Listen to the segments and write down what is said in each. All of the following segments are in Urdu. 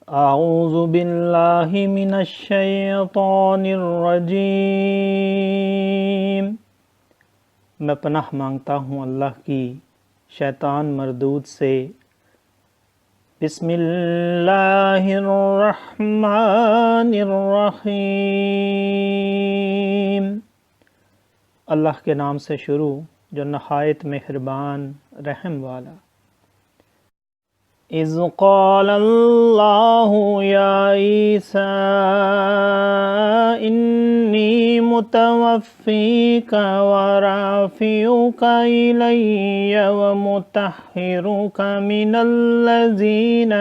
اعوذ باللہ من الشیطان الرجیم، میں پناہ مانگتا ہوں اللہ کی شیطان مردود سے۔ بسم اللہ الرحمن الرحیم، اللہ کے نام سے شروع جو نہایت مہربان رحم والا۔ اذ قال اللہ یا عیسیٰ انی متوفیک ورافعک الی ومطہرک من الذین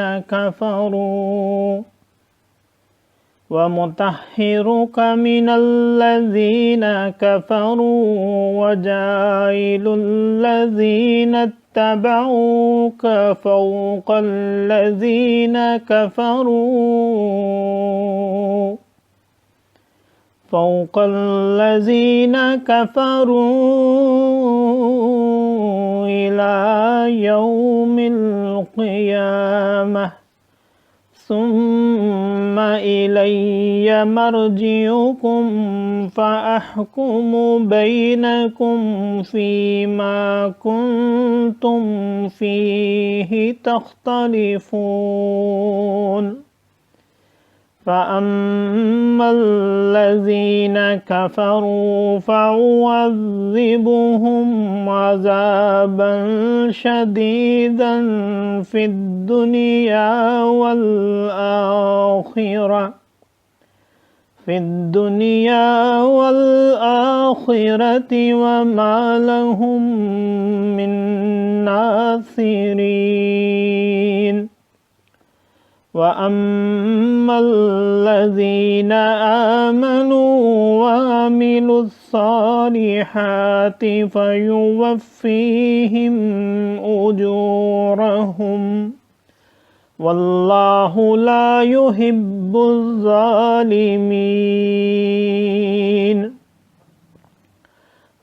کفروا وجاعل الذین اتبعوک فوق الذین کفروا الی یوم القیامہ ثم الی مرجعکم فاحکم بینکم فیما کنتم فیہ تختلفون فأما الذین کفروا فأعذبهم عذابا شدیدا فی الدنیا والآخرة وما لهم من ناصرین وَأَمَّا الَّذِينَ آمَنُوا وَعَمِلُوا الصَّالِحَاتِ فَيُوَفِّيهِمْ أُجُورَهُمْ وَاللَّهُ لَا يُحِبُّ الظَّالِمِينَ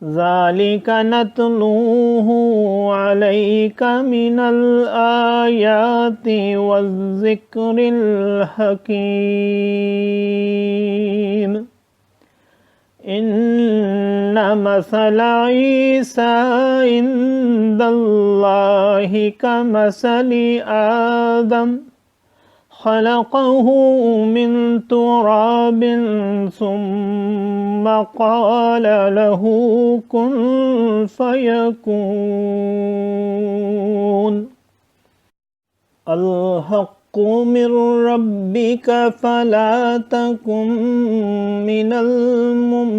ذَلِكَ نَتْلُوهُ عَلَيْكَ مِنَ الْآيَاتِ وَالذِّكْرِ الْحَكِيمِ إِنَّ مَثَلَ عِيسَىٰ عِندَ اللَّهِ كَمَثَلِ آدَمَ خلقه من تراب ثم قال له كن فيكون الحق من ربك فلا تكن من الممترين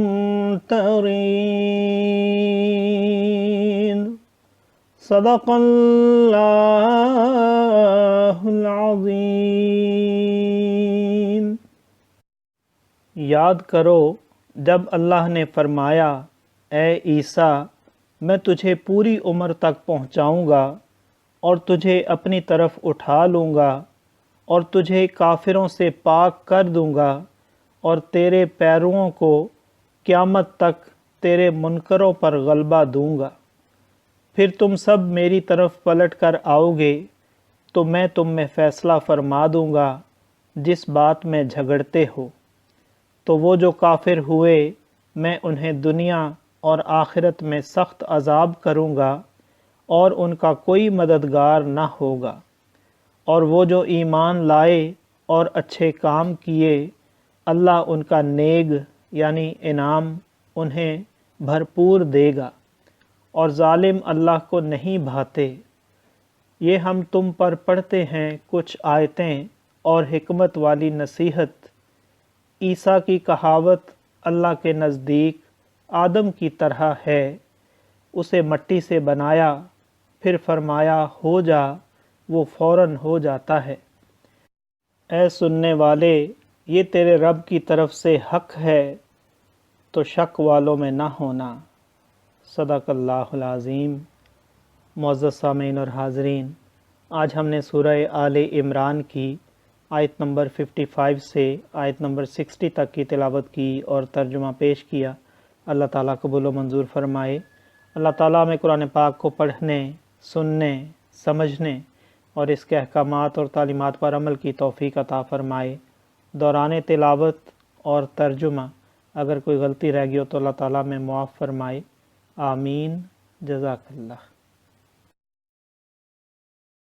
صدق اللہ العظیم۔ یاد کرو جب اللہ نے فرمایا اے عیسیٰ میں تجھے پوری عمر تک پہنچاؤں گا اور تجھے اپنی طرف اٹھا لوں گا اور تجھے کافروں سے پاک کر دوں گا اور تیرے پیرووں کو قیامت تک تیرے منکروں پر غلبہ دوں گا۔ پھر تم سب میری طرف پلٹ کر آؤ گے تو میں تم میں فیصلہ فرما دوں گا جس بات میں جھگڑتے ہو۔ تو وہ جو کافر ہوئے میں انہیں دنیا اور آخرت میں سخت عذاب کروں گا اور ان کا کوئی مددگار نہ ہوگا، اور وہ جو ایمان لائے اور اچھے کام کیے اللہ ان کا نیگ یعنی انعام انہیں بھرپور دے گا، اور ظالم اللہ کو نہیں بھاتے۔ یہ ہم تم پر پڑھتے ہیں کچھ آیتیں اور حکمت والی نصیحت۔ عیسیٰ کی کہاوت اللہ کے نزدیک آدم کی طرح ہے، اسے مٹی سے بنایا پھر فرمایا ہو جا، وہ فوراً ہو جاتا ہے۔ اے سننے والے یہ تیرے رب کی طرف سے حق ہے تو شک والوں میں نہ ہونا۔ صدق اللہ العظیم۔ معزز سامعین اور حاضرین، آج ہم نے سورہ آل عمران کی آیت نمبر 55 سے آیت نمبر 60 تک کی تلاوت کی اور ترجمہ پیش کیا۔ اللہ تعالیٰ قبول و منظور فرمائے۔ اللہ تعالیٰ ہمیں قرآن پاک کو پڑھنے، سننے، سمجھنے اور اس کے احکامات اور تعلیمات پر عمل کی توفیق عطا فرمائے۔ دوران تلاوت اور ترجمہ اگر کوئی غلطی رہ گئی ہو تو اللہ تعالیٰ میں معاف فرمائے، آمین۔ جزاک اللہ۔